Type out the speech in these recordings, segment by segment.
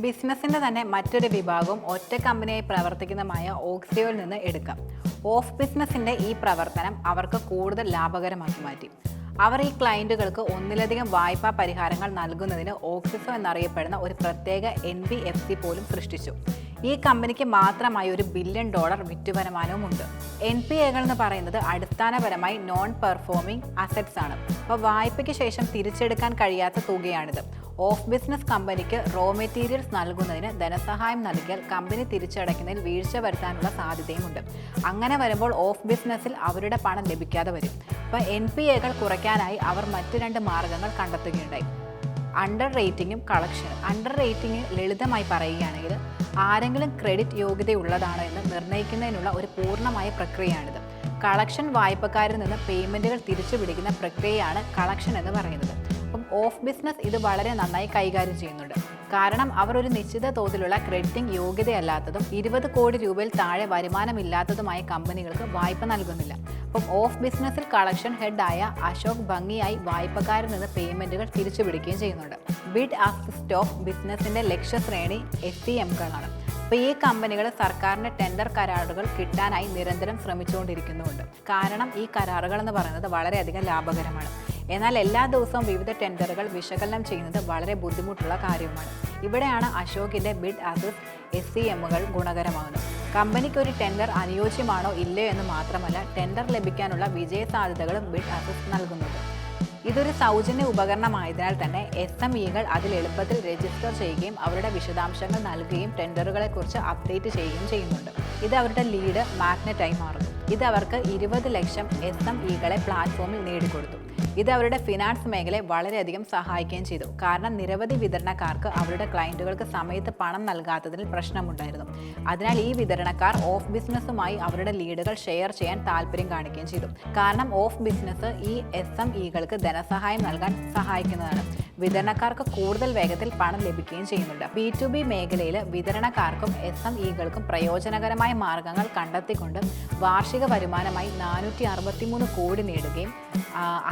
ബിസിനസ്സിൻ്റെ തന്നെ മറ്റൊരു വിഭാഗവും ഒറ്റ കമ്പനിയായി പ്രവർത്തിക്കുന്നതുമായ ഓക്സിയോയിൽ നിന്ന് എടുക്കാം. ഓഫ് ബിസിനസ്സിൻ്റെ ഈ പ്രവർത്തനം അവർക്ക് കൂടുതൽ ലാഭകരമാക്കി മാറ്റി. അവർ ഈ ക്ലയൻറ്റുകൾക്ക് ഒന്നിലധികം വായ്പാ പരിഹാരങ്ങൾ നൽകുന്നതിന് ഓക്സിസോ എന്നറിയപ്പെടുന്ന ഒരു പ്രത്യേക NBFC പോലും സൃഷ്ടിച്ചു. ഈ കമ്പനിക്ക് മാത്രമായി $1 ബില്യൺ വിറ്റുവരുമാനവുമുണ്ട്. NPAകൾ എന്ന് പറയുന്നത് അടിസ്ഥാനപരമായി നോൺ പെർഫോമിംഗ് അസറ്റ്സ് ആണ്. അപ്പോൾ വായ്പയ്ക്ക് ശേഷം തിരിച്ചെടുക്കാൻ കഴിയാത്ത തുകയാണിത്. ഓഫ് ബിസിനസ് കമ്പനിക്ക് റോ മെറ്റീരിയൽസ് നൽകുന്നതിന് ധനസഹായം നൽകിയാൽ കമ്പനി തിരിച്ചടയ്ക്കുന്നതിൽ വീഴ്ച വരുത്താനുള്ള സാധ്യതയുമുണ്ട്. അങ്ങനെ വരുമ്പോൾ ഓഫ് ബിസിനസ്സിൽ അവരുടെ പണം ലഭിക്കാതെ വരും. അപ്പോൾ NPAകൾ കുറയ്ക്കാനായി അവർ മറ്റു 2 മാർഗങ്ങൾ കണ്ടെത്തുകയുണ്ടായി: അണ്ടർ റേറ്റിംഗും കളക്ഷനും. അണ്ടർ റേറ്റിംഗ് ലളിതമായി പറയുകയാണെങ്കിൽ ആരെങ്കിലും ക്രെഡിറ്റ് യോഗ്യതയുള്ളതാണോ എന്ന് നിർണ്ണയിക്കുന്നതിനുള്ള ഒരു പൂർണ്ണമായ പ്രക്രിയയാണിത്. കളക്ഷൻ വായ്പക്കാരിൽ നിന്ന് പേയ്മെൻറ്റുകൾ തിരിച്ചു പിടിക്കുന്ന പ്രക്രിയയാണ് കളക്ഷൻ എന്ന് പറയുന്നത്. അപ്പം ഓഫ് ബിസിനസ് ഇത് വളരെ നന്നായി കൈകാര്യം ചെയ്യുന്നുണ്ട്. കാരണം അവർ ഒരു നിശ്ചിത തോതിലുള്ള ക്രെഡിറ്റിംഗ് യോഗ്യതയല്ലാത്തതും 20 കോടി രൂപയിൽ താഴെ വരുമാനമില്ലാത്തതുമായ കമ്പനികൾക്ക് വായ്പ നൽകുന്നില്ല. അപ്പം ഓഫ് ബിസിനസ്സിൽ കളക്ഷൻ ഹെഡായ അശോക് ഭംഗിയായി വായ്പക്കാരിൽ നിന്ന് പേയ്മെൻറ്റുകൾ തിരിച്ചു പിടിക്കുകയും ചെയ്യുന്നുണ്ട്. ബിഡ് അസിസ്റ്റ് ഓഫ് ബിസിനസ്സിൻ്റെ ലക്ഷ്യശ്രേണി SCMകളാണ്. അപ്പോൾ ഈ കമ്പനികൾ സർക്കാരിൻ്റെ ടെൻഡർ കരാറുകൾ കിട്ടാനായി നിരന്തരം ശ്രമിച്ചുകൊണ്ടിരിക്കുന്നുമുണ്ട്. കാരണം ഈ കരാറുകൾ എന്ന് പറയുന്നത് വളരെയധികം ലാഭകരമാണ്. എന്നാൽ എല്ലാ ദിവസവും വിവിധ ടെൻഡറുകൾ വിശകലനം ചെയ്യുന്നത് വളരെ ബുദ്ധിമുട്ടുള്ള കാര്യവുമാണ്. ഇവിടെയാണ് അശോകിൻ്റെ ബിഡ് അസിസ്റ്റ് SCMകൾ ഗുണകരമാകുന്നത്. കമ്പനിക്ക് ഒരു ടെൻഡർ അനുയോജ്യമാണോ ഇല്ലയോ എന്ന് മാത്രമല്ല, ടെൻഡർ ലഭിക്കാനുള്ള വിജയ സാധ്യതകളും ബിഡ് അസിസ്റ്റ് നൽകുന്നുണ്ട്. ഇതൊരു സൗജന്യ ഉപകരണമായതിനാൽ തന്നെ SMEകൾ അതിൽ എളുപ്പത്തിൽ രജിസ്റ്റർ ചെയ്യുകയും അവരുടെ വിശദാംശങ്ങൾ നൽകുകയും ടെൻഡറുകളെക്കുറിച്ച് അപ്ഡേറ്റ് ചെയ്യുകയും ചെയ്യുന്നുണ്ട്. ഇത് അവരുടെ ലീഡ് മാഗ്നറ്റായി മാറുന്നു. ഇത് അവർക്ക് 20 ലക്ഷം SMEകളെ പ്ലാറ്റ്ഫോമിൽ നേടിക്കൊടുത്തു. ഇത് അവരുടെ ഫിനാൻസ് മേഖലയെ വളരെയധികം സഹായിക്കുകയും ചെയ്തു. കാരണം നിരവധി വിതരണക്കാർക്ക് അവരുടെ ക്ലയൻറ്റുകൾക്ക് സമയത്ത് പണം നൽകാത്തതിൽ പ്രശ്നമുണ്ടായിരുന്നു. അതിനാൽ ഈ വിതരണക്കാർ ഓഫ് ബിസിനസ്സുമായി അവരുടെ ലീഡുകൾ ഷെയർ ചെയ്യാൻ താല്പര്യം കാണിക്കുകയും ചെയ്തു. കാരണം ഓഫ് ബിസിനസ് ഈ SMEകൾക്ക് ധനസഹായം നൽകാൻ സഹായിക്കുന്നതാണ്. വിതരണക്കാർക്ക് കൂടുതൽ വേഗത്തിൽ പണം ലഭിക്കുകയും ചെയ്യുന്നുണ്ട്. B2B മേഖലയിൽ വിതരണക്കാർക്കും SMEകൾക്കും പ്രയോജനകരമായ മാർഗങ്ങൾ കണ്ടെത്തിക്കൊണ്ട് വാർഷിക വരുമാനമായി 463 കോടി നേടുകയും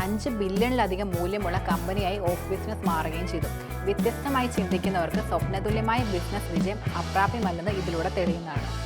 5 ബില്യണിലധികം മൂല്യമുള്ള കമ്പനിയായി ഓഫ് ബിസിനസ് മാറുകയും ചെയ്തു. വ്യത്യസ്തമായി ചിന്തിക്കുന്നവർക്ക് സ്വപ്നതുല്യമായ ബിസിനസ് വിജയം അപ്രാപ്യമല്ലെന്ന് ഇതിലൂടെ തെളിയുന്നതാണ്.